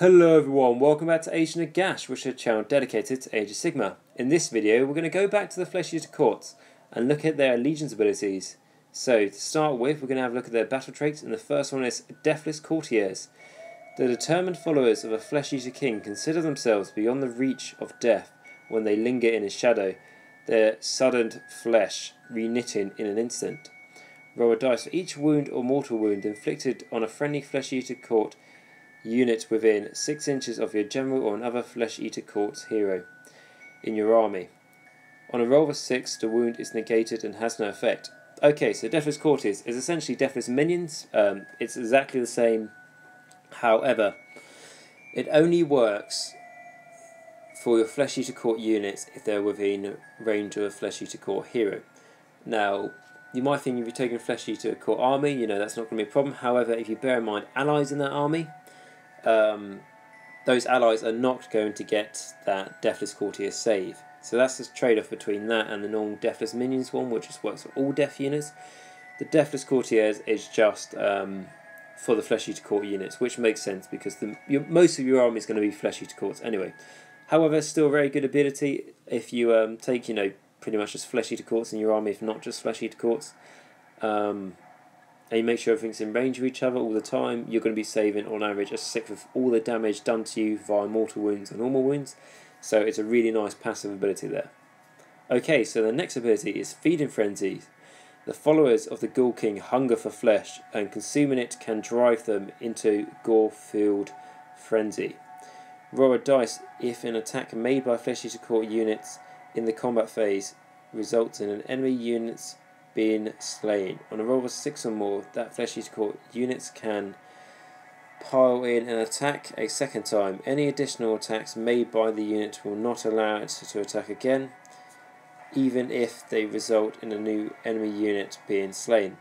Hello everyone, welcome back to Age of Nagash, which is a channel dedicated to Age of Sigmar. In this video we're going to go back to the Flesh Eater Quartz and look at their Allegiance abilities. So to start with, we're going to have a look at their battle traits, and the first one is Deathless Courtiers. The determined followers of a Flesh Eater King consider themselves beyond the reach of death when they linger in his shadow, their sudden flesh reknitting in an instant. Roll a dice for each wound or mortal wound inflicted on a friendly Flesh Eater Court unit within 6 inches of your general or another Flesh Eater Quartz hero in your army. On a roll of a 6, the wound is negated and has no effect. Okay, so Deathless Courtiers is essentially Deathless Minions. It's exactly the same, however, it only works for your Flesh Eater Court units if they're within range of a Flesh Eater Court hero. Now, you might think if you're taking a Flesh Eater Court army, that's not going to be a problem. However, if you bear in mind allies in that army, those allies are not going to get that Deathless Courtier save. So that's the trade-off between that and the normal Deathless Minions one, which just works for all death units. The Deathless Courtiers is just for the Flesh Eater Court units, which makes sense because most of your army is going to be Flesh Eater Courts anyway. However, still a very good ability if you take pretty much just Flesh Eater Courts in your army, if not just Flesh Eater Courts. And you make sure everything's in range of each other all the time, you're going to be saving on average a sixth of all the damage done to you via mortal wounds and normal wounds. So it's a really nice passive ability there. Okay, so the next ability is Feeding Frenzies. The followers of the Ghoul King hunger for flesh, and consuming it can drive them into gore-filled frenzy. Roll a dice if an attack made by Flesh Eater Court units in the combat phase results in an enemy unit's being slain. On a roll of 6 or more, that Flesh Eater Court units can pile in an attack a second time. Any additional attacks made by the unit will not allow it to attack again, even if they result in a new enemy unit being slain.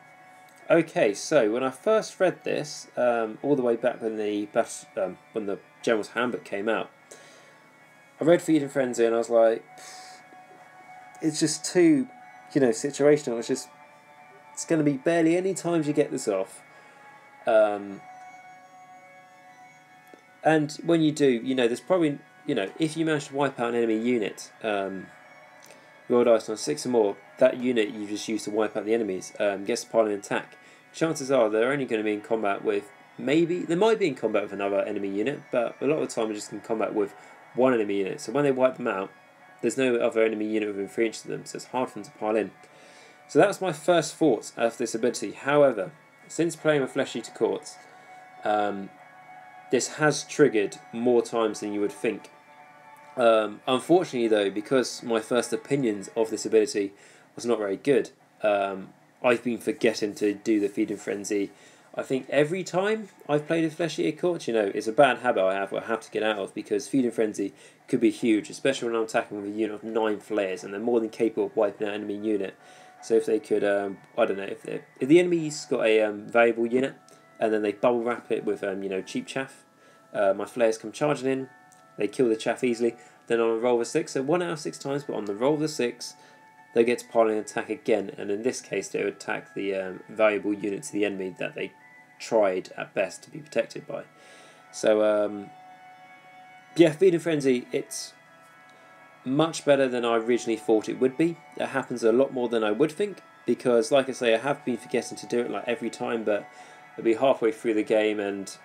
Okay, so when I first read this, all the way back when the General's Handbook came out, I read Feeding Frenzy and I was like, it's just too situational. It's going to be barely any times you get this off. And when you do, there's probably, if you manage to wipe out an enemy unit, roll dice on 6 or more, that unit you just used to wipe out the enemies gets to pile an attack. Chances are they're only going to be in combat with, they might be in combat with another enemy unit, but a lot of the time they're just in combat with one enemy unit. So when they wipe them out, there's no other enemy unit within 3 inches of them, so it's hard for them to pile in. So that's my first thoughts of this ability. However, since playing with Flesh Eater Courts, this has triggered more times than you would think. Unfortunately though, because my first opinions of this ability was not very good, I've been forgetting to do the Feeding Frenzy. I think every time I've played with Flesh Eater Courts, it's a bad habit I have to get out of, because Feeding Frenzy could be huge, especially when I'm attacking with a unit of 9 flayers and they're more than capable of wiping out an enemy unit. So if they could, I don't know, if the enemy's got a valuable unit and then they bubble wrap it with cheap chaff, my flayers come charging in, they kill the chaff easily. Then on a roll of a 6, so 1 out of 6 times, but on the roll of the 6, they get to pile an attack again, and in this case they would attack the valuable unit to the enemy that they tried at best to be protected by. So yeah, Feeding Frenzy, it's much better than I originally thought it would be. It happens a lot more than I would think, because like I say, I have been forgetting to do it like every time, but it'll be halfway through the game and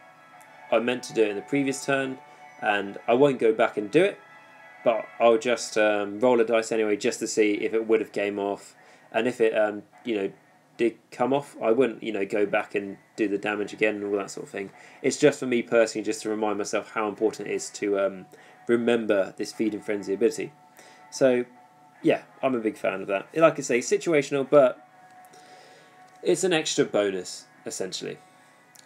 I meant to do it in the previous turn, and I won't go back and do it, but I'll just roll a dice anyway just to see if it would have game off, and if it did come off, I wouldn't go back and do the damage again and all that sort of thing. It's just for me personally, just to remind myself how important it is to remember this Feeding Frenzy ability. So yeah, I'm a big fan of that. Like I say, situational, but it's an extra bonus essentially.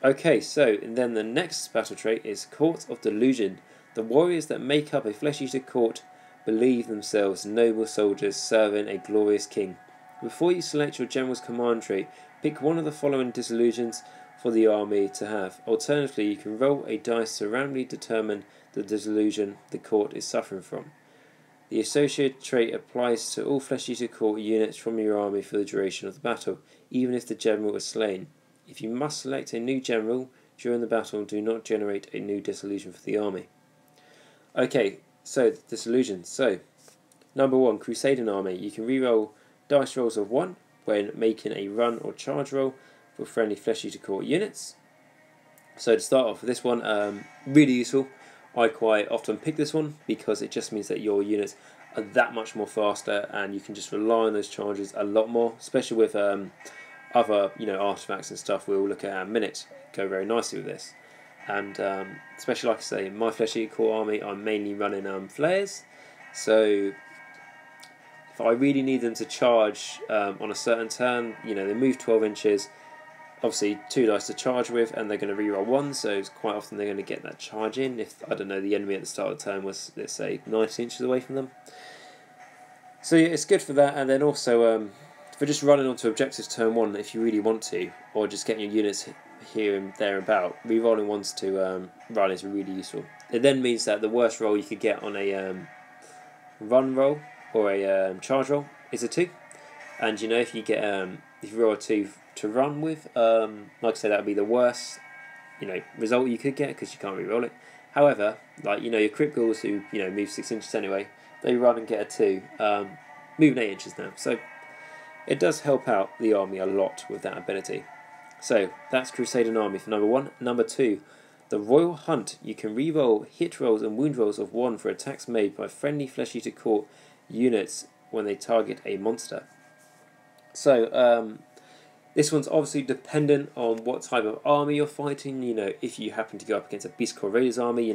Okay, so and then the next battle trait is Court of Delusion. The warriors that make up a Flesh Eater Court believe themselves noble soldiers serving a glorious king. Before you select your general's command trait, pick one of the following disillusions for the army to have. Alternatively, you can roll a dice to randomly determine the disillusion the court is suffering from. The associated trait applies to all Flesh Eater Court units from your army for the duration of the battle, even if the general is slain. If you must select a new general, During the battle, do not generate a new Disillusion for the army. Okay, so Disillusions. So, number 1, Crusading Army. You can reroll dice rolls of 1 when making a run or charge roll for friendly flesh eater core units. So to start off with this one, really useful. I quite often pick this one because it just means that your units are that much more faster and you can just rely on those charges a lot more, especially with other artifacts and stuff we'll look at in a minute. Go very nicely with this. And especially, like I say, in my flesh eater core army, I'm mainly running flares. So if I really need them to charge on a certain turn, they move 12 inches, obviously 2 dice to charge with, and they're going to reroll 1, so it's quite often they're going to get that charge in if, I don't know, the enemy at the start of the turn was, let's say, 90 inches away from them. So yeah, it's good for that, and then also for just running onto objectives turn 1 if you really want to, or just getting your units here and there about, rerolling ones to run is really useful. It then means that the worst roll you could get on a run roll or a charge roll is a 2, and if you get if you roll a 2 to run with, like I said, that would be the worst result you could get because you can't re-roll it. However, like your crit ghouls who move 6 inches anyway, they run and get a 2, moving 8 inches now, so it does help out the army a lot with that ability. So that's Crusading Army for number 1. Number 2, the Royal Hunt. You can re-roll hit rolls and wound rolls of 1 for attacks made by friendly flesh eater core units when they target a monster. So this one's obviously dependent on what type of army you're fighting. If you happen to go up against a Beast Core Raiders army,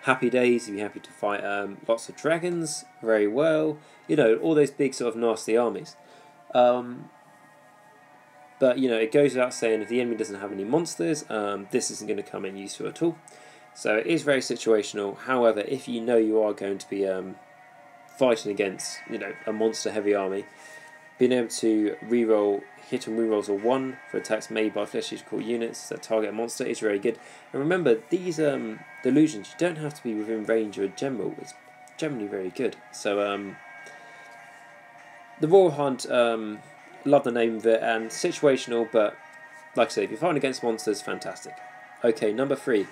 happy days. If you're happy to fight lots of dragons, very well. All those big sort of nasty armies. But it goes without saying, if the enemy doesn't have any monsters, this isn't going to come in useful at all. So it is very situational. However, if you are going to be fighting against a monster heavy army, being able to reroll hit and wound rolls of 1 for attacks made by flesh eater core units that target a monster is very good. And remember, these delusions, you don't have to be within range of a general. It's generally very good. So the Royal Hunt, love the name of it, and situational, but like I say, if you're fighting against monsters, fantastic. Okay, number 3,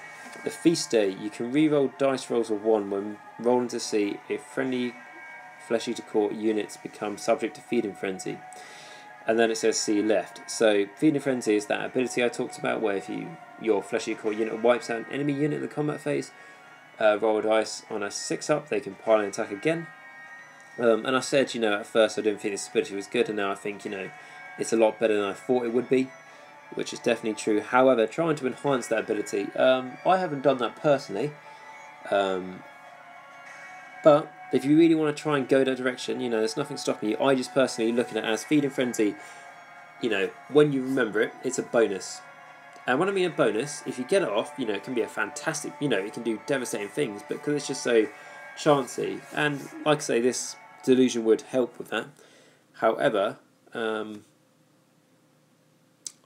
the Feast Day. You can reroll dice rolls of 1 when rolling to see if friendly flesh eater core units become subject to Feeding Frenzy. And then it says see left. So Feeding Frenzy is that ability I talked about where if your flesh eater core unit wipes out an enemy unit in the combat phase, roll a dice on a 6 up, they can pile and attack again. And I said, at first I didn't think this ability was good, and now I think, it's a lot better than I thought it would be, which is definitely true. However, trying to enhance that ability, I haven't done that personally, but if you really want to try and go that direction, there's nothing stopping you. I just personally looking at it as Feeding Frenzy, when you remember it, it's a bonus. And when I mean a bonus, if you get it off, it can be a fantastic, it can do devastating things, but because it's just so chancy, and like I say, this Delusion would help with that. However,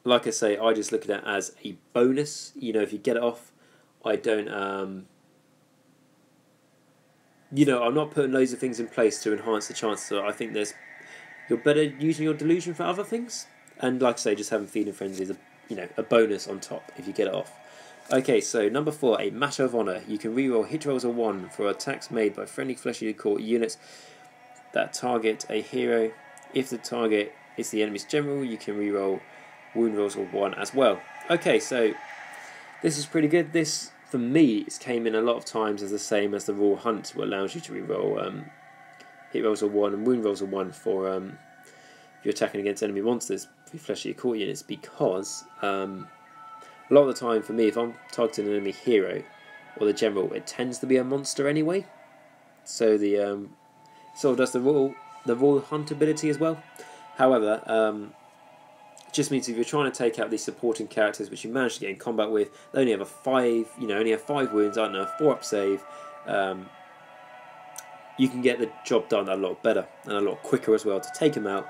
like I say, I just look at it as a bonus. If you get it off, I don't, I'm not putting loads of things in place to enhance the chances. So I think you're better using your Delusion for other things. And like I say, just having Feeding Frenzy is a bonus on top if you get it off. Okay, so number 4, a Matter of Honor. You can reroll hit rolls of 1 for attacks made by friendly flesh eater core units that target a hero. If the target is the enemy's general, you can reroll wound rolls of 1 as well. Okay, so this is pretty good. This, for me, it came in a lot of times as the same as the Royal Hunt, what allows you to reroll hit rolls of 1 and wound rolls of 1 for if you're attacking against enemy monsters for flesh eater core units, because a lot of the time for me, if I'm targeting an enemy hero or the general, it tends to be a monster anyway. So the sort of does the Royal Hunt ability as well. However, it just means if you're trying to take out these supporting characters which you manage to get in combat with, they only have a 5, only have 5 wounds, I don't know, a 4-up save. You can get the job done a lot better and a lot quicker as well to take them out.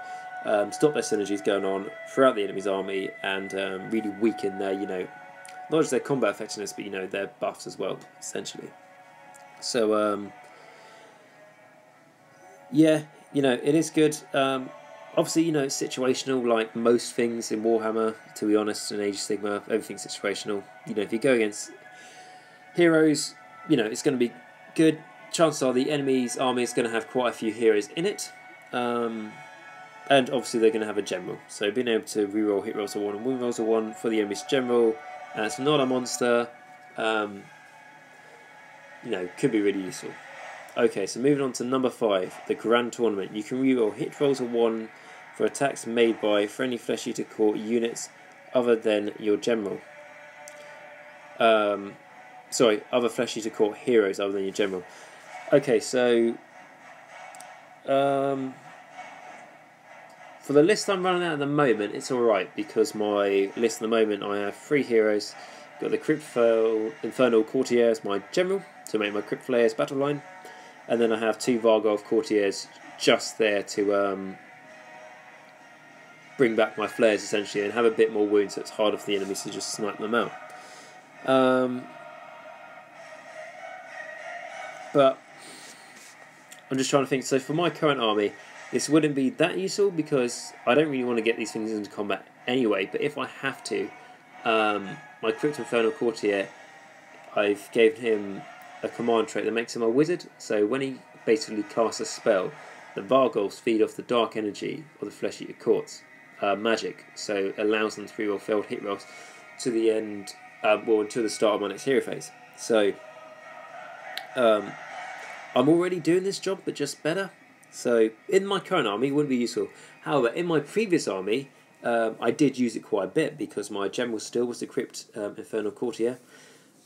Stop their synergies going on throughout the enemy's army, and really weaken their, not just their combat effectiveness, but their buffs as well, essentially. So yeah, it is good. obviously, you know, it's situational like most things in Warhammer, to be honest, in Age of Sigmar, everything's situational. You know, if you go against heroes, you know, it's going to be good. Chances are the enemy's army is going to have quite a few heroes in it. And obviously they're going to have a general. So being able to reroll hit rolls of 1 and wound rolls of 1 for the enemy's general, and it's not a monster, you know, could be really useful. Okay, so moving on to number 5, the Grand Tournament. You can reroll hit rolls of 1 for attacks made by friendly Flesh Eater Court units other than your general. Sorry, other Flesh Eater Court heroes other than your general. Okay, so for the list I'm running out at the moment, it's alright, because my list at the moment, I have 3 heroes. Got the Infernal Courtier as my general to make my Crypt Flayers battle line, and then I have 2 Varghulf Courtiers just there to bring back my flares essentially and have a bit more wounds, so it's harder for the enemies to just snipe them out. But I'm just trying to think. So for my current army, this wouldn't be that useful because I don't really want to get these things into combat anyway. But if I have to, my Crypt Infernal Courtier, I've given him a command trait that makes him a wizard. So when he basically casts a spell, the Varghulfs feed off the dark energy of the Flesh Eater Quartz magic, so it allows them to reroll failed hit rolls to the end, well, until the start of my next hero phase. So I'm already doing this job, but just better. So in my current army, it wouldn't be useful. However, in my previous army, I did use it quite a bit because my general still was the Crypt Infernal Courtier,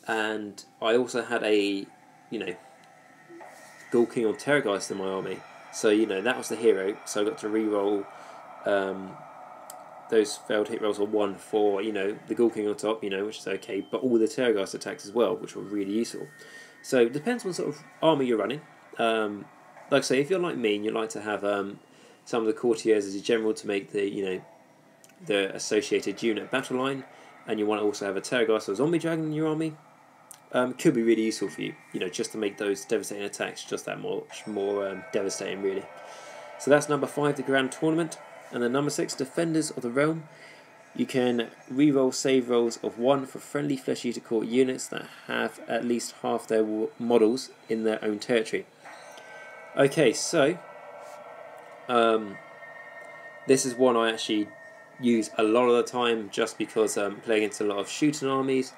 and I also had a, you know, Ghoul King or Terrorgeist in my army. So, you know, that was the hero, so I got to reroll those failed hit rolls of 1 for, you know, the Ghoul King on top, you know, which is okay, but all the Terrorgeist attacks as well, which were really useful. So it depends on sort of army you're running. Like I say, if you're like me and you like to have some of the courtiers as your general to make the, you know, the associated unit battle line, and you want to also have a Terrorgeist or Zombie Dragon in your army, could be really useful for you, you know, just to make those devastating attacks just that much more devastating, really. So that's number 5, the Grand Tournament. And then number 6, Defenders of the Realm. You can reroll save rolls of 1 for friendly Flesh Eater Court units that have at least half their models in their own territory. Okay, so this is one I actually use a lot of the time just because I'm playing against a lot of shooting armies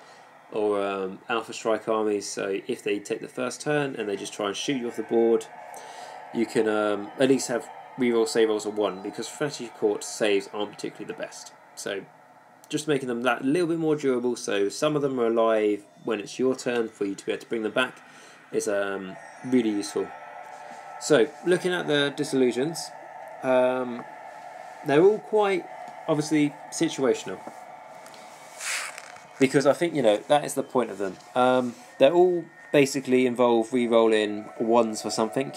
or Alpha Strike armies. So if they take the first turn and they just try and shoot you off the board, you can at least have reroll save rolls of 1, because Flesh Eater Court saves aren't particularly the best. So just making them that little bit more durable, so some of them are alive when it's your turn for you to be able to bring them back, is really useful. So looking at the Disillusions, they're all quite obviously situational, because I think, you know, that is the point of them. They're all basically involve re-rolling 1s for something.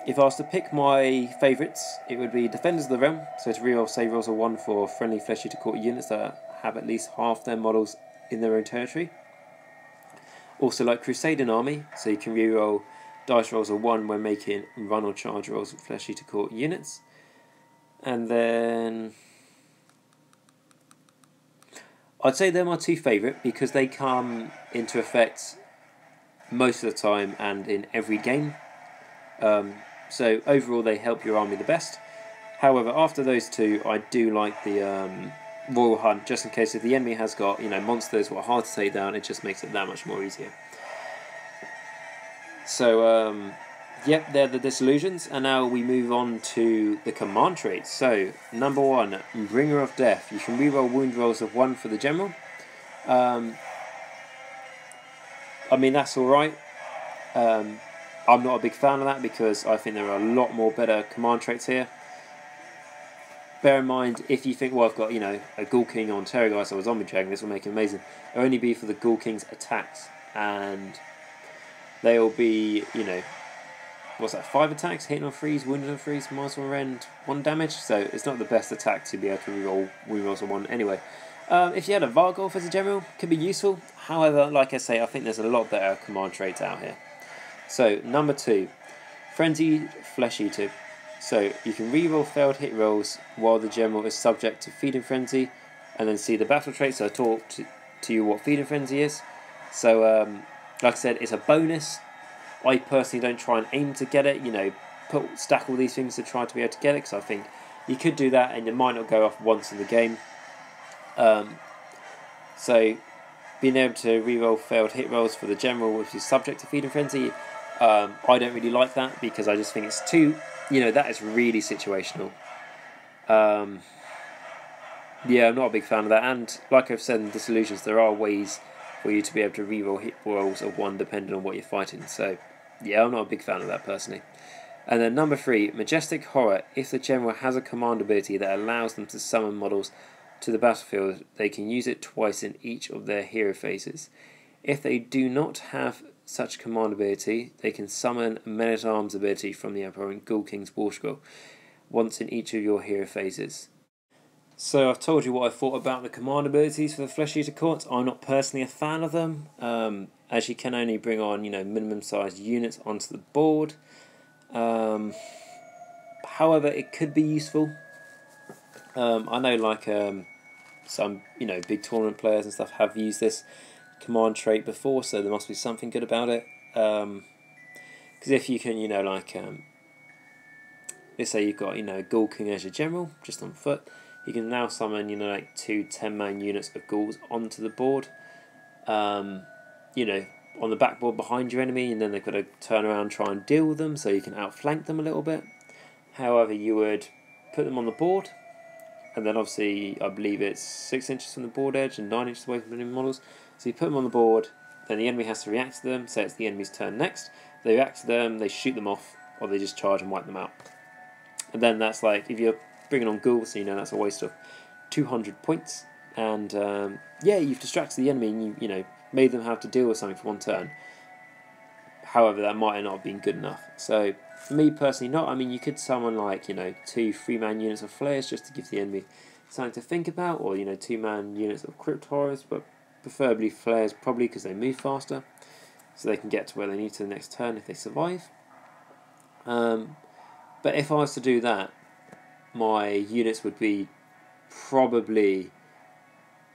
If I was to pick my favourites, it would be Defenders of the Realm, so to reroll save rolls of 1 for friendly Flesh Eater Court units that have at least half their models in their own territory. Also like Crusading Army, so you can reroll dice rolls of 1 when making run or charge rolls with Flesh Eater Court units. And then I'd say they're my 2 favourite because they come into effect most of the time and in every game. So overall they help your army the best. However, after those 2, I do like the Royal Hunt, just in case if the enemy has got, you know, monsters that are hard to take down, it just makes it that much more easier. So yep, they're the Disillusions, and now we move on to the command traits. So number 1, Bringer of Death. You can reroll wound rolls of 1 for the general. I mean, that's alright. I'm not a big fan of that because I think there are a lot more better command traits here. Bear in mind, if you think, well, I've got, you know, a Ghoul King on Terrorgeist or a Zombie Dragon, this will make it amazing. It'll only be for the Ghoul King's attacks, and they'll be, you know, what's that, 5 attacks, hitting on freeze, wounded on freeze, minus 1 rend, 1 damage, so it's not the best attack to be able to reroll wound rolls on 1 anyway. If you had a Varghulf as a general, it could be useful. However, like I say, I think there's a lot better command traits out here. So, number 2, Frenzied Flesh Eater. So you can reroll failed hit rolls while the general is subject to Feeding Frenzy, and then see the battle traits. So I talked to you what Feeding Frenzy is. So like I said, it's a bonus. I personally don't try and aim to get it, you know, stack all these things to try to be able to get it, because I think you could do that and it might not go off once in the game. So being able to reroll failed hit rolls for the general, which is subject to Feeding Frenzy, I don't really like that, because I just think it's too, you know, that is really situational. Yeah, I'm not a big fan of that, and like I've said in Disillusions, there are ways for you to be able to reroll hit rolls of 1 depending on what you're fighting, so yeah, I'm not a big fan of that personally. And then number 3, Majestic Horror. If the general has a command ability that allows them to summon models to the battlefield, they can use it twice in each of their hero phases. If they do not have such command ability, they can summon a Men-at-Arms ability from the opponent Ghoul King's War Scroll once in each of your hero phases. So I've told you what I thought about the command abilities for the Flesh Eater Quartz. I'm not personally a fan of them, as you can only bring on, you know, minimum sized units onto the board. However, it could be useful. I know, like, some, you know, big tournament players and stuff have used this command trait before, so there must be something good about it. Because if you can, you know, like, let's say you've got, you know, Ghoul King as your general, just on foot, you can now summon, you know, like 2 10-man units of ghouls onto the board, you know, on the backboard behind your enemy, and then they've got to turn around and try and deal with them, so you can outflank them a little bit. However, you would put them on the board, and then obviously I believe it's 6 inches from the board edge and 9 inches away from enemy models. So you put them on the board, then the enemy has to react to them, so it's the enemy's turn next. They react to them, they shoot them off, or they just charge and wipe them out. And then that's like, if you're bringing on ghouls, so you know that's a waste of 200 points. And yeah, you've distracted the enemy and you know, made them have to deal with something for 1 turn. However, that might not have been good enough. So for me personally, not. I mean, you could summon, like, you know, 2 3-man units of flares just to give the enemy something to think about, or, you know, 2-man units of crypt horrors, but preferably flares, probably because they move faster, so they can get to where they need to the next turn if they survive. But if I was to do that, my units would be probably,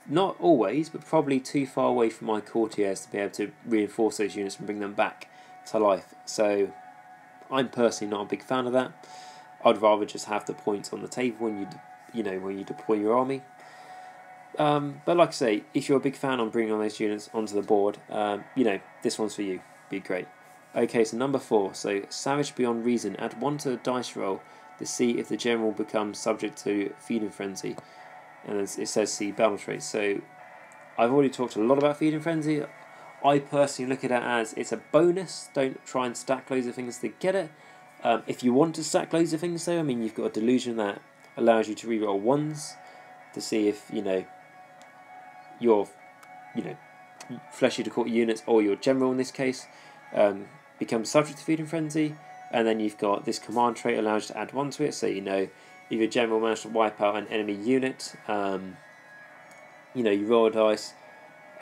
not always, but probably too far away from my courtiers to be able to reinforce those units and bring them back to life. So I'm personally not a big fan of that. I'd rather just have the points on the table when you deploy your army. But like I say, if you're a big fan on bringing on those units onto the board, you know, this one's for you. Be great. Okay, so number 4. So Savage Beyond Reason. Add 1 to the dice roll to see if the general becomes subject to Feeding Frenzy. And it says see battle traits. So I've already talked a lot about Feeding Frenzy. I personally look at it as it's a bonus. Don't try and stack loads of things to get it. If you want to stack loads of things, though, I mean, you've got a Delusion that allows you to reroll 1s to see if, you know, your, you know, Flesh Eater Quartz units, or your general in this case, becomes subject to Feeding Frenzy. And then you've got this command trait allows you to add 1 to it, so you know if your general managed to wipe out an enemy unit, you know, you roll a dice.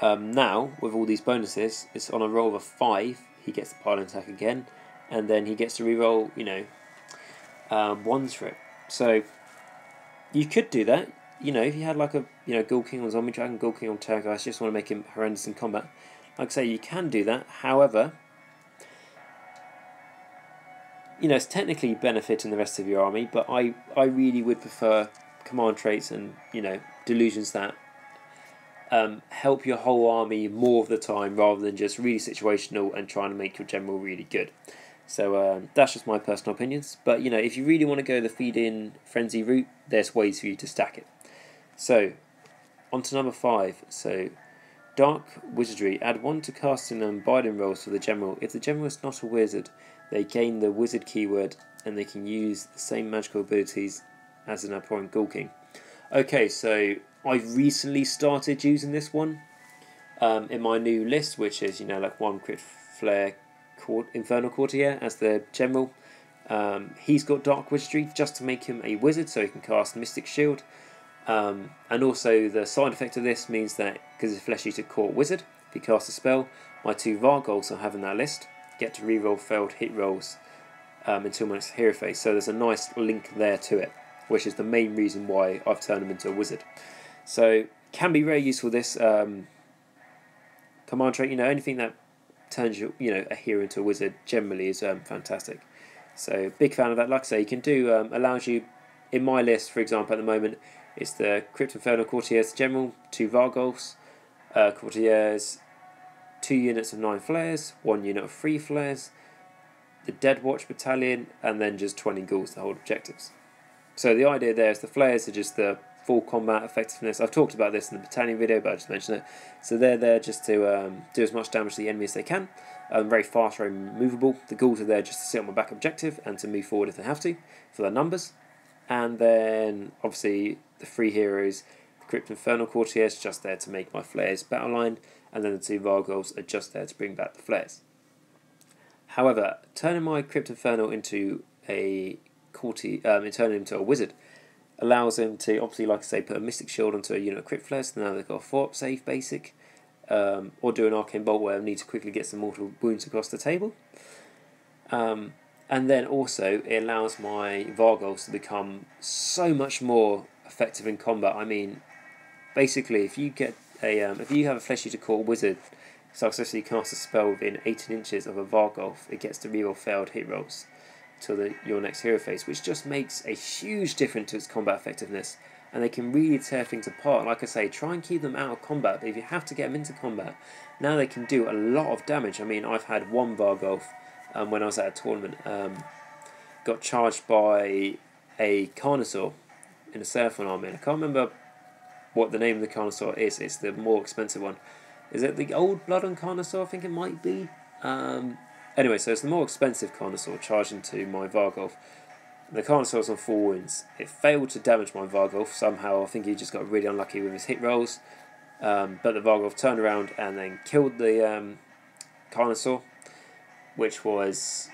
Now, with all these bonuses, it's on a roll of a 5, he gets the pile attack again, and then he gets to reroll, you know, 1s for it. So you could do that, you know, if you had like a, you know, Ghoul King on Zombie Dragon, Ghoul King on Terrorgeist, just want to make him horrendous in combat. Like I say, you can do that. However, you know, it's technically benefiting the rest of your army, but I really would prefer command traits and, you know, delusions that help your whole army more of the time, rather than just really situational and trying to make your general really good. So that's just my personal opinions. But, you know, if you really want to go the Feeding Frenzy route, there's ways for you to stack it. So, on to number 5. So, Dark Wizardry. Add 1 to casting and binding rolls for the general. If the general is not a wizard, they gain the wizard keyword, and they can use the same magical abilities as an opponent Ghoul King. Okay, so I've recently started using this one in my new list, which is, you know, like 1 Crypt Flare Infernal Courtier as the general. He's got Dark Wizardry just to make him a wizard, so he can cast Mystic Shield. And also the side effect of this means that, because it's a Flesh Eater Quartz wizard, if he casts a spell, my 2 Vargols I have in that list get to reroll failed hit rolls until my next hero phase. So there's a nice link there to it, which is the main reason why I've turned them into a wizard. So can be very useful, this command trait. Anything that turns a hero into a wizard generally is fantastic. So big fan of that. Like I say, you can do allows you, in my list for example at the moment, it's the Crypt Infernal Courtiers General, 2 Vargulfs, Courtiers, 2 units of 9 flares, 1 unit of 3 flares, the Dead Watch Battalion, and then just 20 ghouls to hold objectives. So the idea there is the flares are just the full combat effectiveness. I've talked about this in the battalion video, but I just mentioned it. So they're there just to do as much damage to the enemy as they can. Very fast, very movable. The ghouls are there just to sit on my back objective and to move forward if they have to, for their numbers. And then, obviously, the 3 heroes, the Crypt Infernal Courtiers, just there to make my flares battle line, and then the 2 Vargulfs are just there to bring back the flares. However, turning my Crypt Infernal into a turning him into a wizard allows him to, obviously, like I say, put a Mystic Shield onto a unit of Crypt Flares, so now they've got a 4-up save basic, or do an Arcane Bolt where I need to quickly get some mortal wounds across the table. And then also, it allows my Vargulfs to become so much more effective in combat. I mean, basically, if you get if you have a Flesh Eater Core wizard successfully cast a spell within 18 inches of a Vargulf, it gets to reroll failed hit rolls till your next hero phase, which just makes a huge difference to its combat effectiveness. And they can really tear things apart. Like I say, try and keep them out of combat, but if you have to get them into combat, now they can do a lot of damage. I mean, I've had 1 Vargulf when I was at a tournament, got charged by a Carnosaur in a Seraphon army. And I can't remember what the name of the Carnosaur is. It's the more expensive one. Is it the Old Blood on Carnosaur? I think it might be. Anyway, so it's the more expensive Carnosaur charged into my Vargulf. The Carnosaur was on 4 wounds. It failed to damage my Vargulf somehow. I think he just got really unlucky with his hit rolls. But the Vargulf turned around and then killed the Carnosaur, which was,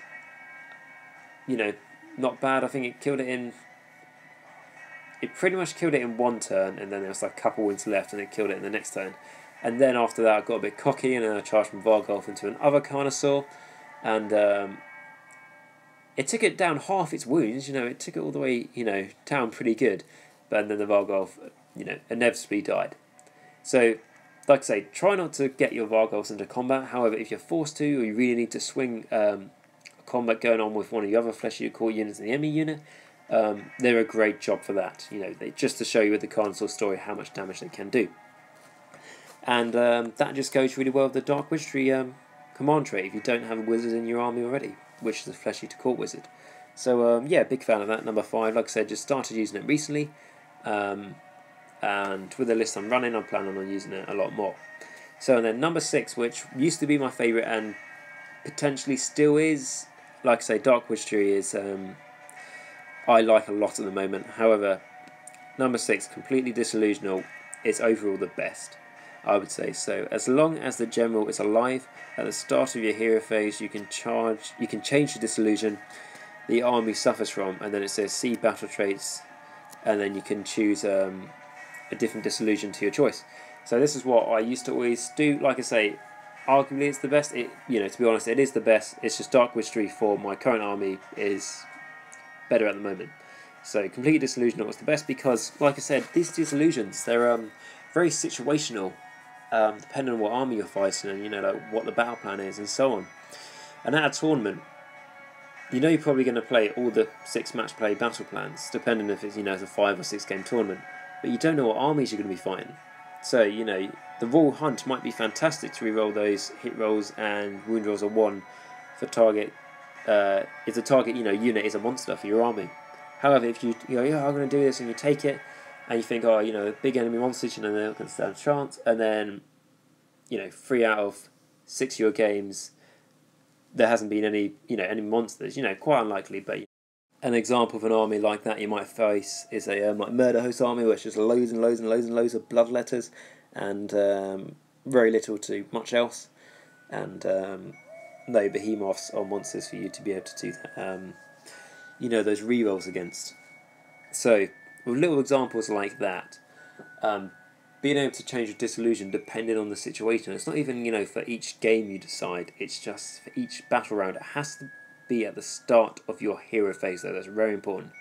not bad. I think it killed it in... It pretty much killed it in 1 turn, and then there was like a couple wounds left, and it killed it in the next turn. And then after that, I got a bit cocky, and then I charged my Vargulf into another Carnosaur, and it took it down half its wounds. It took it all the way, down pretty good. But then the Vargulf, inevitably died. So, like I say, try not to get your Vargulfs into combat. However, if you're forced to, or you really need to swing a combat going on with one of the other Flesh Eater Core units in the enemy unit, they're a great job for that. Just to show you with the Carnosaur story how much damage they can do. And that just goes really well with the Dark Wizardry command trait if you don't have a wizard in your army already, which is a Flesh Eater Core wizard. So yeah, big fan of that. Number 5, like I said, just started using it recently, and with the list I'm running, I'm planning on using it a lot more. So and then number 6, which used to be my favourite and potentially still is, like I say, Dark Wizardry is I like a lot at the moment. However, number 6, completely disillusional, is overall the best, I would say. So as long as the general is alive at the start of your hero phase, you can change the disillusion the army suffers from, and then it says see battle traits, and then you can choose a different disillusion to your choice. So this is what I used to always do. Like I say, arguably it's the best. To be honest, it is the best. It's just Dark Wizardry for my current army is better at the moment. So complete disillusion was the best because, like I said, these disillusions, they're very situational, depending on what army you're fighting and like what the battle plan is and so on. And at a tournament, you're probably going to play all the 6 match play battle plans, depending if it's it's a 5 or 6 game tournament. But you don't know what armies you're going to be fighting. So the Royal Hunt might be fantastic to reroll those hit rolls and wound rolls of 1 for target. If the target unit is a monster for your army. However, if you go, yeah, I'm going to do this, and you take it, and you think, oh, big enemy monsters, they're not going to stand a chance, and then 3 out of 6 of your games there hasn't been any any monsters, quite unlikely. But an example of an army like that you might face is a like Murder Host army, which is loads and loads and loads and loads of bloodletters and very little to much else, and no behemoths or monsters for you to be able to do that. Those rerolls against. So with little examples like that, being able to change your disillusion depending on the situation. It's not even for each game you decide. It's just for each battle round. It has to be at the start of your hero phase, though. That's very important.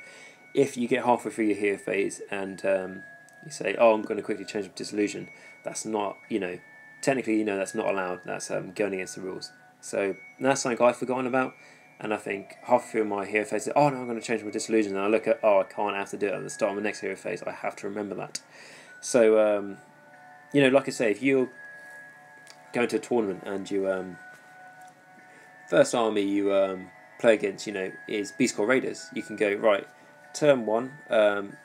If you get halfway through your hero phase and you say, oh, I'm going to quickly change up Disillusion, that's not, technically, that's not allowed. That's going against the rules. So that's something I've forgotten about. And I think halfway through my hero phase, oh no, I'm going to change my Disillusion. And I look at, oh, I can't have to do it at the start of my next hero phase. I have to remember that. So, like I say, if you're going to a tournament and you, first army you play against, is Beast Core Raiders, you can go, right, turn 1,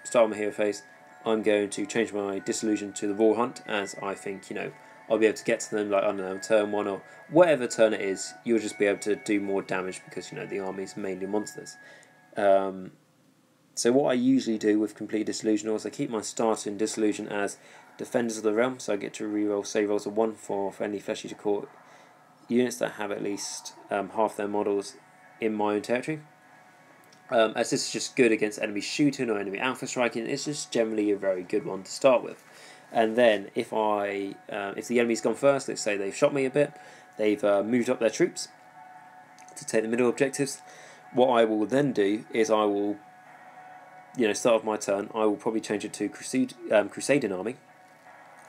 start my hero phase, I'm going to change my Disillusion to the Raw Hunt, as I think, I'll be able to get to them, like, I don't know, turn 1 or whatever turn it is, you'll just be able to do more damage because, the army's mainly monsters. So what I usually do with complete Disillusion is I keep my starting Disillusion as Defenders of the Realm, so I get to reroll save rolls of 1 for any Flesh Eater Court units that have at least half their models in my own territory. As this is just good against enemy shooting or enemy alpha striking, it's just generally a very good one to start with. And then if the enemy's gone first, let's say they've shot me a bit, they've moved up their troops to take the middle objectives, what I will then do is I will, start off my turn, I will probably change it to Crusading Army,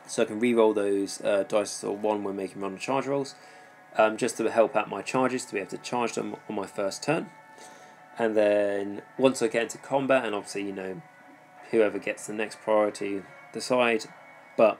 so I can re-roll those dice or 1 when making run charge rolls, just to help out my charges, to be able to charge them on my first turn. And then once I get into combat, and obviously, whoever gets the next priority decide, but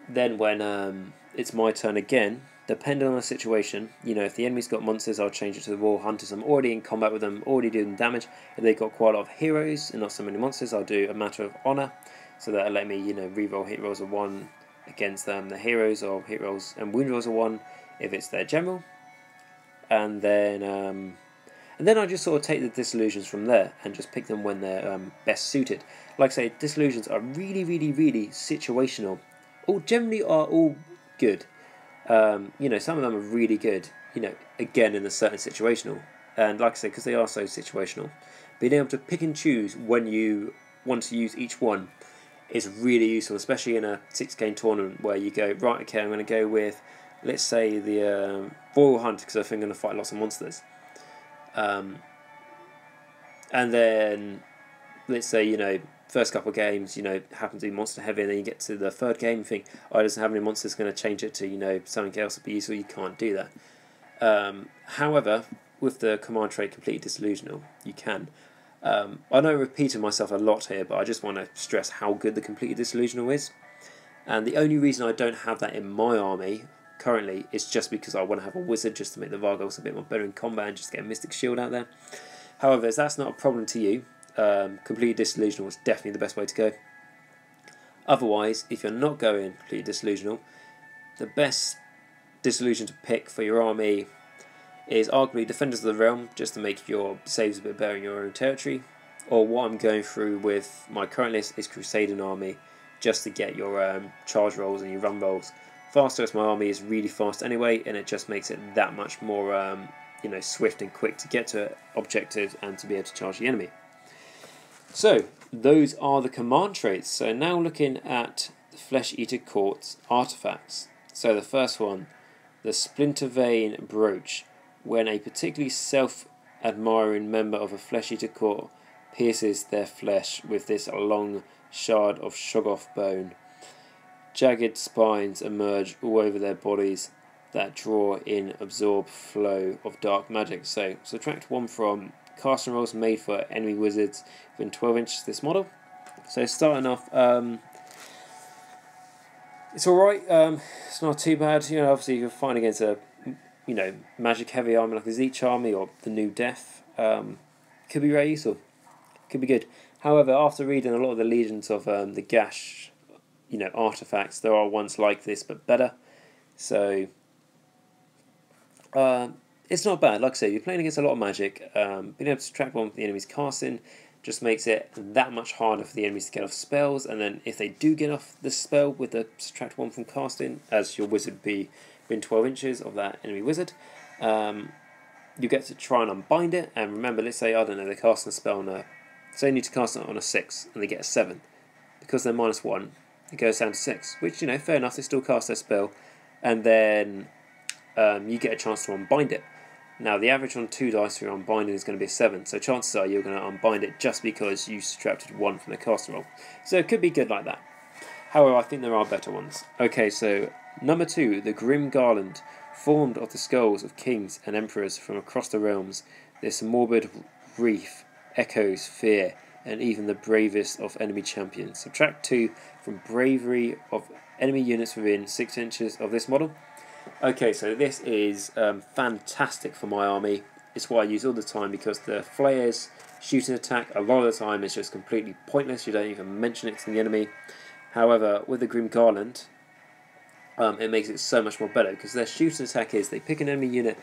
then when it's my turn again, depending on the situation, if the enemy's got monsters, I'll change it to the Raw Hunters. I'm already in combat with them, already doing damage. If they've got quite a lot of heroes and not so many monsters, I'll do a Matter of Honor, so that'll let me, re-roll hit rolls of 1 against the heroes, or hit rolls and wound rolls of 1 if it's their general. And then I just sort of take the Disillusions from there and just pick them when they're best suited. Like I say, Disillusions are really, really, really situational. Generally are all good. Some of them are really good, again in a certain situational. And like I say, because they are so situational, being able to pick and choose when you want to use each one is really useful, especially in a 6-game tournament where you go, right, okay, I'm going to go with, let's say, the Royal Hunt, because I think I'm going to fight lots of monsters. And then, let's say, first couple of games, happen to be monster heavy, and then you get to the third game and think, oh, it doesn't have any monsters, going to change it to, something else would be useful. You can't do that. However, with the command trait Complete Disillusional, you can. I know I'm repeating myself a lot here, but I just want to stress how good the Complete Disillusional is. And the only reason I don't have that in my army currently is just because I want to have a wizard, just to make the Vargos a bit more better in combat and just get a Mystic Shield out there. However, if that's not a problem to you, Complete Disillusional is definitely the best way to go. Otherwise, if you're not going Complete Disillusional, the best Disillusion to pick for your army is arguably Defenders of the Realm, just to make your saves a bit better in your own territory. Or what I'm going through with my current list is Crusading Army, just to get your charge rolls and your run rolls faster, as my army is really fast anyway, and it just makes it that much more swift and quick to get to objectives and to be able to charge the enemy. So those are the command traits. So now looking at the Flesh Eater Court's artifacts. So the first one, the Splinter Vein Brooch. When a particularly self-admiring member of a Flesh Eater Court pierces their flesh with this long shard of Shoggoth bone, jagged spines emerge all over their bodies that draw in absorb flow of dark magic. So subtract 1 from casting rolls made for enemy wizards within 12 inches of this model. So starting off, it's alright, it's not too bad. Obviously you're fighting against a magic heavy army like the Zeech army or the New Death. Could be very useful, could be good. However, after reading a lot of the legions of the Gash artifacts, there are ones like this but better. So it's not bad. Like I say, you're playing against a lot of magic. Being able to subtract 1 from the enemy's casting just makes it that much harder for the enemies to get off spells. And then if they do get off the spell with the subtract 1 from casting, as your wizard would be within 12 inches of that enemy wizard, you get to try and unbind it. And remember, let's say, I don't know, they're casting a spell on a, say you need to cast it on a 6 and they get a 7. Because they're -1, it goes down to 6, which, fair enough, they still cast their spell, and then you get a chance to unbind it. Now the average on 2 dice for your unbinding is going to be a 7, so chances are you're going to unbind it just because you subtracted 1 from the caster roll. So it could be good like that. However, I think there are better ones. Okay, so number 2, the Grim Garland. Formed of the skulls of kings and emperors from across the realms, this morbid wreath echoes fear and even the bravest of enemy champions. Subtract 2 from bravery of enemy units within 6 inches of this model. Okay, so this is fantastic for my army. It's what I use all the time because the flayers shooting attack a lot of the time is just completely pointless. You don't even mention it to the enemy. However, with the Grim Garland, it makes it so much more better because their shooting attack is they pick an enemy unit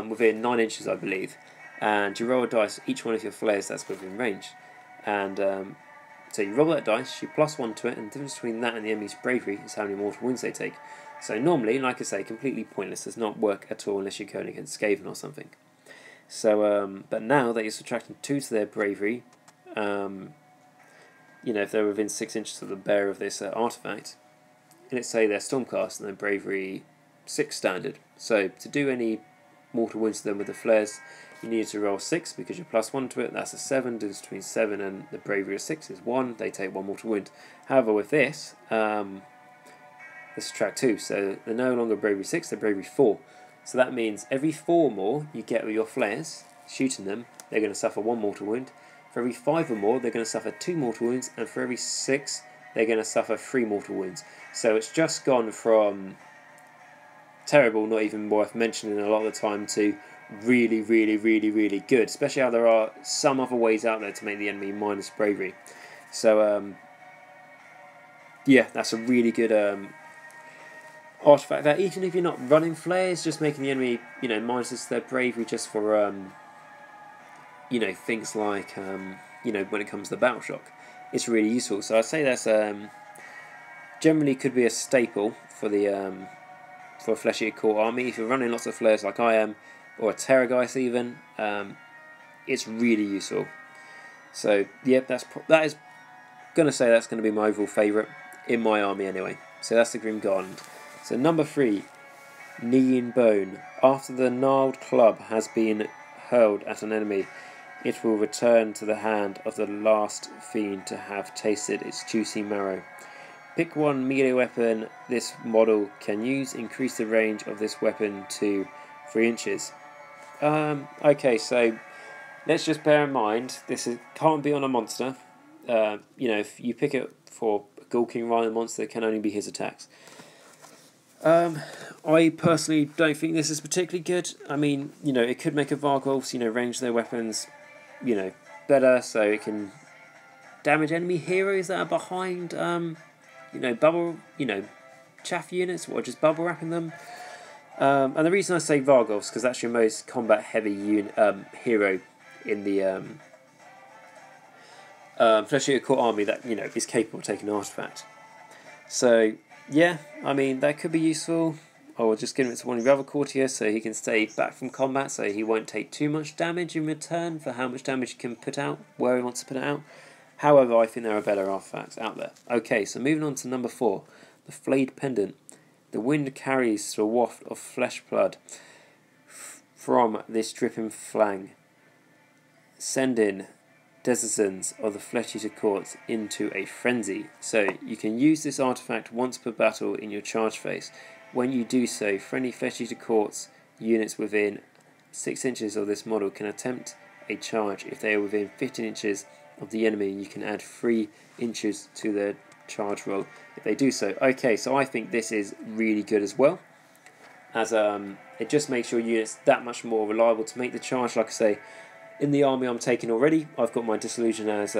within 9 inches, I believe, and you roll a dice each one of your flares that's within range. And so you roll that dice, you plus 1 to it, and the difference between that and the enemy's bravery is how many mortal wounds they take. So normally, like I say, completely pointless, does not work at all unless you're going against Skaven or something. So, but now that you're subtracting 2 to their bravery, you know, if they're within 6 inches of the bearer of this artifact, let's say they're Stormcast and their bravery 6 standard. So to do any mortal wounds to them with the flares, you need to roll 6 because you're plus 1 to it. That's a 7. Difference between 7 and the bravery of 6 is 1. They take 1 mortal wound. However, with this, let's subtract 2. So they're no longer bravery 6, they're bravery 4. So that means every 4 more you get with your flares, shooting them, they're going to suffer 1 mortal wound. For every 5 or more, they're going to suffer 2 mortal wounds. And for every 6, they're going to suffer 3 mortal wounds. So it's just gone from terrible, not even worth mentioning a lot of the time, to really, really, really, really good. Especially how there are some other ways out there to make the enemy minus bravery. So, yeah, that's a really good artifact. That even if you're not running flares, just making the enemy, you know, minus their bravery just for, you know, things like, you know, when it comes to battle shock, it's really useful. So I'd say that's generally could be a staple for the for a Flesh-Eater Court army. If you're running lots of flares like I am, or a Terrorgeist even, it's really useful. So yeah, that is going to say that's going to be my overall favourite in my army anyway. So that's the Grim Garland. So number 3, Knee in Bone. After the gnarled club has been hurled at an enemy, it will return to the hand of the last fiend to have tasted its juicy marrow. Pick one melee weapon this model can use. Increase the range of this weapon to 3 inches. Okay, so let's just bear in mind this can't be on a monster. You know, if you pick it for a Ghoul King Rhino monster, it can only be his attacks. I personally don't think this is particularly good. I mean, you know, it could make a Vargolfs, you know, range their weapons, you know, better, so it can damage enemy heroes that are behind, you know, bubble, you know, chaff units, or just bubble wrapping them. And the reason I say Vargolfs because that's your most combat heavy hero in the Flesh-Eater Court army that, you know, is capable of taking an artifact. So yeah, I mean, that could be useful. Or just give it to one of the other courtiers so he can stay back from combat, so he won't take too much damage in return for how much damage he can put out where he wants to put it out. However, I think there are better artifacts out there. Okay, so moving on to number 4, the Flayed Pendant. The wind carries a waft of flesh blood from this dripping flang, sending denizens of the Flesh-Eater Court into a frenzy. So you can use this artifact once per battle in your charge phase. When you do so, friendly Flesh-Eater Courts units within 6 inches of this model can attempt a charge. If they are within 15 inches of the enemy, you can add 3 inches to their charge roll if they do so. Okay, so I think this is really good as well, as it just makes your units that much more reliable to make the charge. Like I say, in the army I'm taking already, I've got my Disillusion as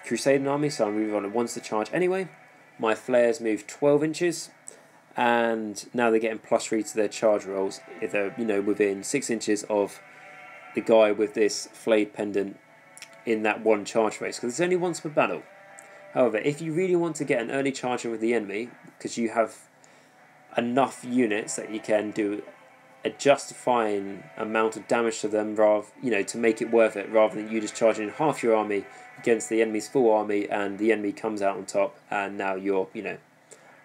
Crusading army, so I'm moving on it once the charge anyway. My flares move 12 inches, and now they're getting +3 to their charge rolls if they're, you know, within 6 inches of the guy with this flayed pendant in that one charge phase, because it's only once per battle. However, if you really want to get an early charge in with the enemy, because you have enough units that you can do a justifying amount of damage to them, rather, you know, to make it worth it, rather than you just charging half your army against the enemy's full army, and the enemy comes out on top, and now you're, you know,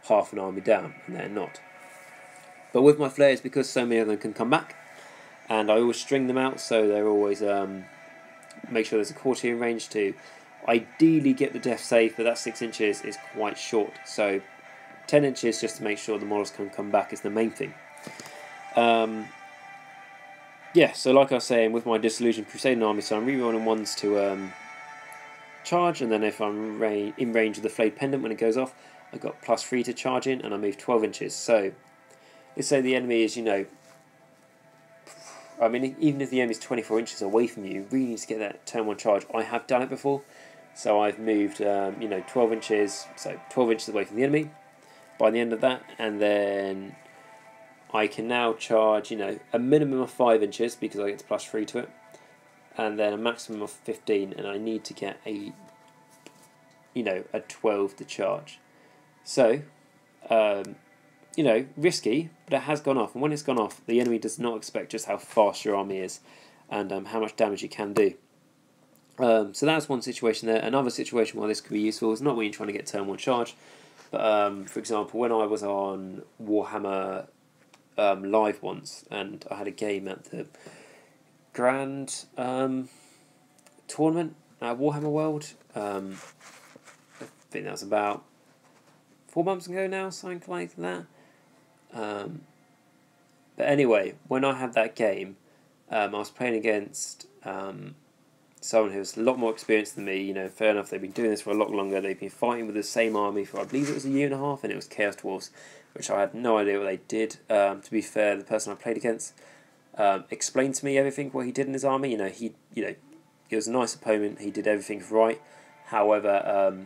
half an army down, and they're not. But with my flares, because so many of them can come back, and I always string them out, so they're always make sure there's a quarter in range to ideally get the death save, but that 6 inches is quite short, so 10 inches just to make sure the models can come back is the main thing. Yeah, so like I was saying, with my Disillusion Crusading Army, so I'm rerolling ones to charge, and then if I'm in range of the Flayed Pendant when it goes off, I've got +3 to charge in, and I move 12 inches. So let's say the enemy is, I mean, even if the enemy is 24 inches away from you, you really need to get that turn 1 charge. I have done it before, so I've moved 12 inches, so 12 inches away from the enemy by the end of that, and then I can now charge, a minimum of 5 inches because I get to +3 to it, and then a maximum of 15, and I need to get a 12 to charge. So, risky, but it has gone off, and when it's gone off, the enemy does not expect just how fast your army is, and how much damage you can do. So that's one situation there. Another situation where this could be useful is not when you're trying to get turn 1 charge, but for example, when I was on Warhammer live once, and I had a game at the Grand tournament at Warhammer World. I think that was about 4 months ago now, something like that. But anyway, when I had that game, I was playing against someone who was a lot more experienced than me. Fair enough, they've been doing this for a lot longer. They've been fighting with the same army for, I believe it was a year and a half, and it was Chaos Dwarves, which I had no idea what they did. To be fair, the person I played against explained to me everything what he did in his army. He was a nice opponent. He did everything right. However,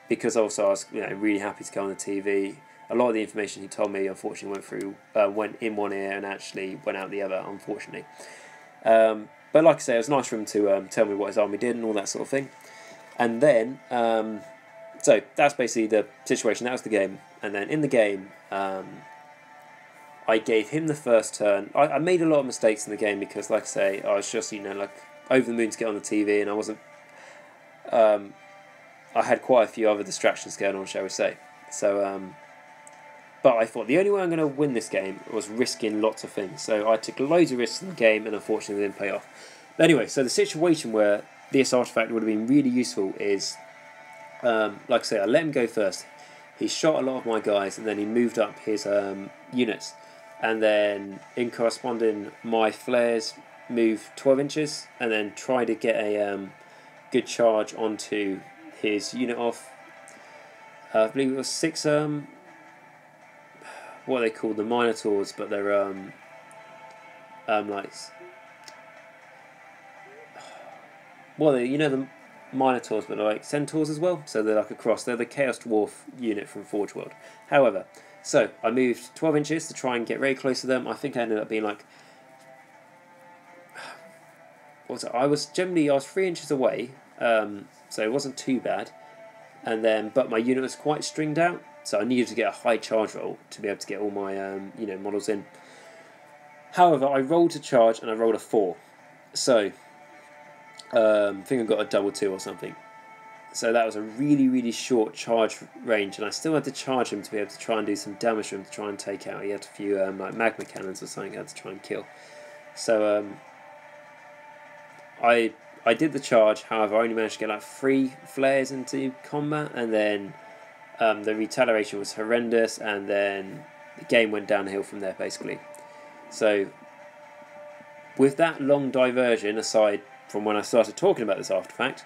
because also I was really happy to go on the TV, a lot of the information he told me unfortunately went in one ear and actually went out the other, unfortunately. But like I say, it was nice for him to tell me what his army did and all that sort of thing. And then, so that's basically the situation. That was the game. And then in the game, I gave him the first turn. I made a lot of mistakes in the game because, like I say, I was just over the moon to get on the TV, and I wasn't. I had quite a few other distractions going on, shall we say. So, but I thought the only way I'm going to win this game was risking lots of things. So I took loads of risks in the game, and unfortunately it didn't pay off. But anyway, so the situation where this artifact would have been really useful is, like I say, I let him go first. He shot a lot of my guys, and then he moved up his units. And then, in corresponding, my flares moved 12 inches, and then tried to get a good charge onto his unit off. I believe it was 6, what are they called, the Minotaurs, but they're the Minotaurs, but they're like Centaurs as well, so they're like a cross. They're the Chaos Dwarf unit from Forge World. However, so I moved 12 inches to try and get very close to them. I think I ended up being like, I was 3 inches away, so it wasn't too bad. And then, but my unit was quite stringed out, so I needed to get a high charge roll to be able to get all my models in. However, I rolled to charge and I rolled a 4, so I think I got a double 2 or something. So that was a really, really short charge range, and I still had to charge him to be able to try and do some damage to him to try and take out. He had a few like magma cannons or something I had to try and kill. So I did the charge. However, I only managed to get like 3 flares into combat, and then the retaliation was horrendous, and then the game went downhill from there basically. So with that long diversion aside from when I started talking about this artifact,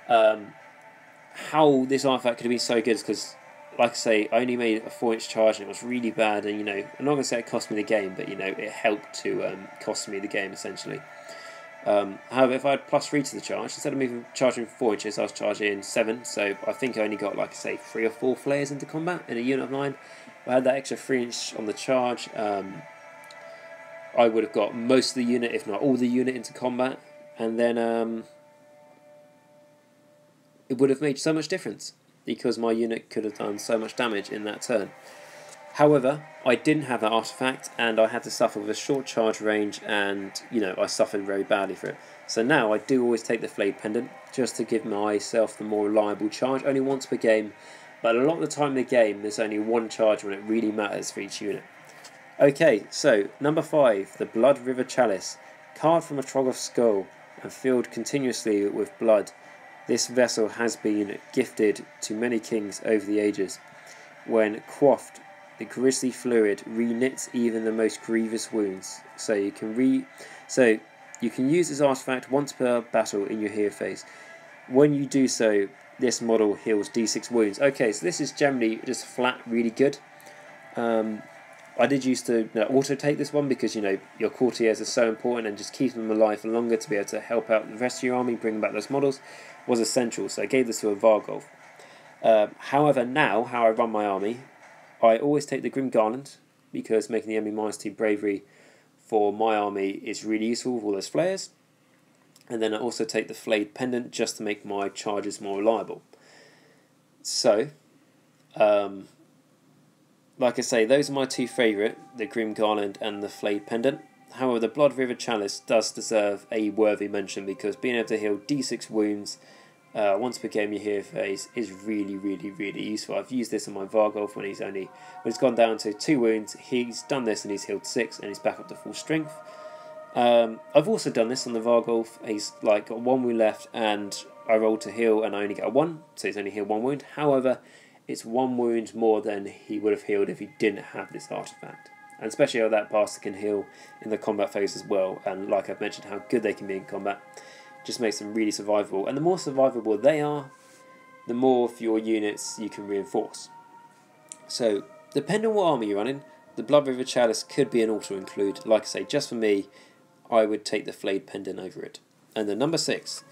how this artifact could have been so good is because, like I say, I only made a 4-inch charge and it was really bad, and I'm not going to say it cost me the game, but it helped to cost me the game essentially. However, if I had +3 to the charge, instead of charging 4 inches, I was charging 7, so I think I only got, like I say, 3 or 4 flares into combat in a unit of 9. If I had that extra 3-inch on the charge, I would have got most of the unit, if not all the unit, into combat, and then it would have made so much difference because my unit could have done so much damage in that turn. However, I didn't have that artifact, and I had to suffer with a short charge range, and I suffered very badly for it. So now I do always take the Flayed Pendant just to give myself the more reliable charge, only once per game, but a lot of the time in the game there's only one charge when it really matters for each unit. Okay, so number 5, the Blood River Chalice. Carved from a Troggoth skull and filled continuously with blood, this vessel has been gifted to many kings over the ages. When quaffed, the grisly fluid re-knits even the most grievous wounds. So you can use this artifact once per battle in your hero phase. When you do so, this model heals d6 wounds. Okay, so this is generally just flat really good. I did used to auto-take this one because, your courtiers are so important, and just keeping them alive for longer to be able to help out the rest of your army, bring back those models, was essential. So I gave this to a Vargolf. However, now, how I run my army, I always take the Grim Garland, because making the enemy -2 bravery for my army is really useful with all those flares. And then I also take the Flayed Pendant just to make my charges more reliable. So, like I say, those are my two favourite, the Grim Garland and the Flayed Pendant. However, the Blood River Chalice does deserve a worthy mention, because being able to heal d6 wounds once per game your hero phase is really, really, really useful. I've used this on my Vargolf when he's gone down to 2 wounds. He's done this and he's healed 6 and he's back up to full strength. I've also done this on the Vargolf. He's got 1 wound left and I rolled to heal and I only get a 1, so he's only healed 1 wound. However, it's 1 wound more than he would have healed if he didn't have this artifact. And especially how that bastard can heal in the combat phase as well. And like I've mentioned, how good they can be in combat just makes them really survivable. And the more survivable they are, the more for your units you can reinforce. So, depending on what army you're running, the Blood River Chalice could be an auto-include. Like I say, just for me, I would take the Flayed Pendant over it. And then number 6,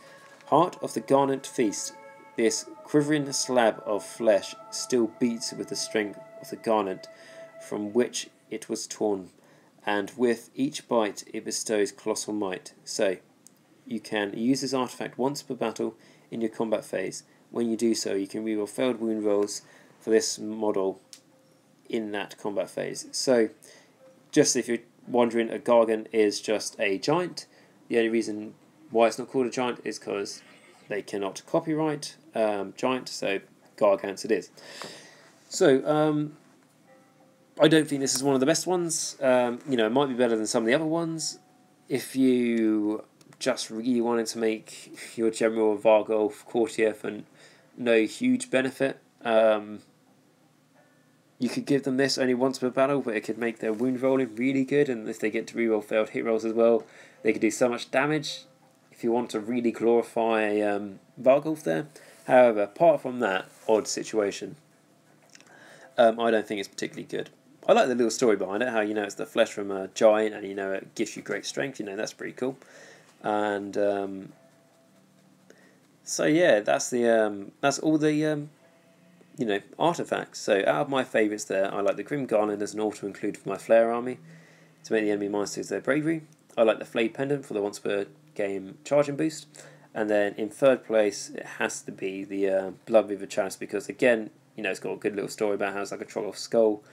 Heart of the Garnet Feast. This quivering slab of flesh still beats with the strength of the garnet from which it was torn, and with each bite it bestows colossal might. So, you can use this artifact once per battle in your combat phase. When you do so, you can reroll failed wound rolls for this model in that combat phase. So, just if you're wondering, a Gargant is just a giant. The only reason why it's not called a giant is because they cannot copyright giant, so Gargants it is. So, I don't think this is one of the best ones. It might be better than some of the other ones. If you just really wanted to make your general Vargolf courtier for no huge benefit, you could give them this only once per battle, but it could make their wound rolling really good, and if they get to reroll failed hit rolls as well, they could do so much damage if you want to really glorify Vargolf there. However, apart from that odd situation, I don't think it's particularly good. I like the little story behind it, how it's the flesh from a giant and it gives you great strength, that's pretty cool. And so yeah, that's all the artifacts. So out of my favourites there, I like the Grim Garland as an auto-include for my Flare army to make the enemy -2 their bravery. I like the Flayed Pendant for the once per game charging boost. And then in third place, it has to be the Blood River Chalice, because again, it's got a good little story about how it's like a Troggoth skull.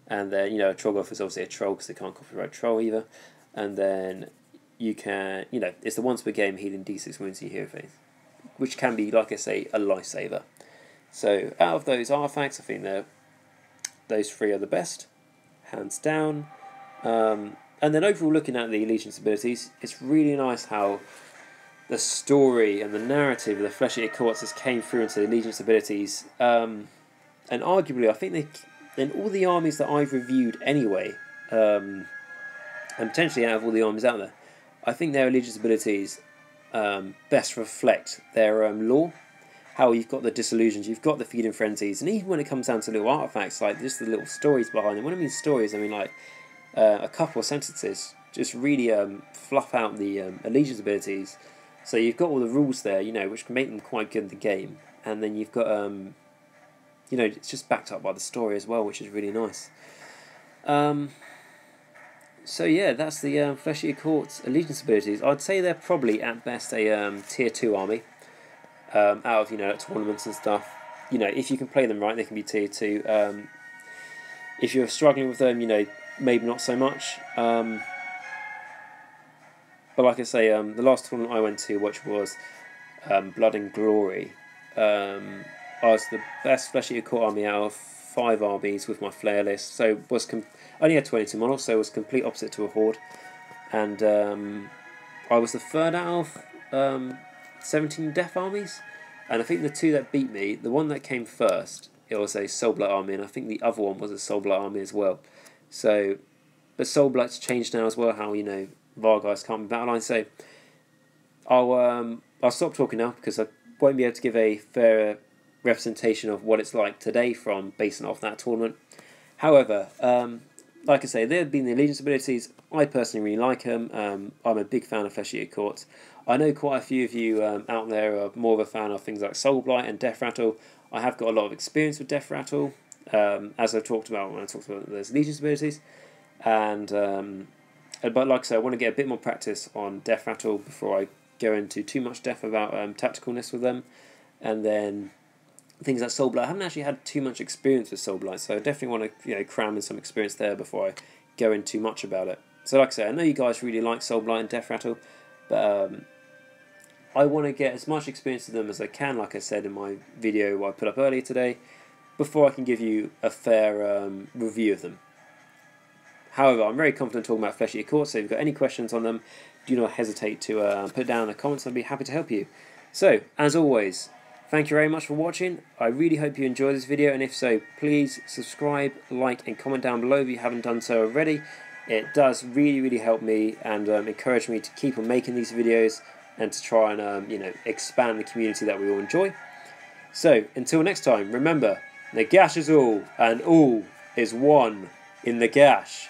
And then, a Troggoth is obviously a troll because they can't copyright troll either. And then you can, it's the once per game healing d6 wounds in your hero phase, which can be, like I say, a lifesaver. So out of those artifacts, I think those 3 are the best, hands down. And then overall, looking at the Allegiance abilities, it's really nice how the story and the narrative of the Flesh-Eater Quartz came through into the Allegiance abilities. And arguably, I think in all the armies that I've reviewed anyway, and potentially out of all the armies out there, I think their Allegiance abilities best reflect their lore. How you've got the Disillusions, you've got the Feeding Frenzies, and even when it comes down to little artifacts, like just the little stories behind them. When I mean stories, I mean like a couple of sentences, just really fluff out the Allegiance abilities. So you've got all the rules there, which can make them quite good in the game. And then you've got, it's just backed up by the story as well, which is really nice. So yeah, that's the Flesh-Eater Quartz Allegiance abilities. I'd say they're probably at best a tier 2 army. Out of tournaments and stuff, if you can play them right, they can be tier 2. If you're struggling with them, maybe not so much. But like I say, the last tournament I went to, which was Blood and Glory, I was the best Flesh-Eater Quartz army out of 5 armies with my Flare list, so was only had 22 models, so it was complete opposite to a Horde, and I was the third out of 17 Death armies, and I think the 2 that beat me, the one that came first, it was a Soulblight army, and I think the other one was a Soulblight army as well. So, but Soulblight's changed now as well, how, you know, Vargheists can't be battle lines, so I'll stop talking now, because I won't be able to give a fair representation of what it's like today from basing off that tournament. However, like I say, there have been the Allegiance abilities. I personally really like them. I'm a big fan of Flesh Eater Quartz. I know quite a few of you out there are more of a fan of things like Soulblight and Death Rattle. I have got a lot of experience with Death Rattle, as I've talked about when I talked about those Allegiance abilities. And but like I said, I want to get a bit more practice on Death Rattle before I go into too much depth about tacticalness with them. And then things like Soulblight, I haven't actually had too much experience with Soulblight, so I definitely want to, you know, cram in some experience there before I go in too much about it. So like I say, I know you guys really like Soulblight and Death Rattle, but I want to get as much experience with them as I can, like I said in my video I put up earlier today, before I can give you a fair review of them. However, I'm very confident talking about Flesh Eater Quartz, so if you've got any questions on them, do not hesitate to put it down in the comments. I'd be happy to help you. So, as always, thank you very much for watching. I really hope you enjoyed this video, and if so, please subscribe, like, and comment down below if you haven't done so already. It does really, really help me and encourage me to keep on making these videos and to try and you know, expand the community that we all enjoy. So, until next time, remember, Nagash is all, and all is one in Nagash.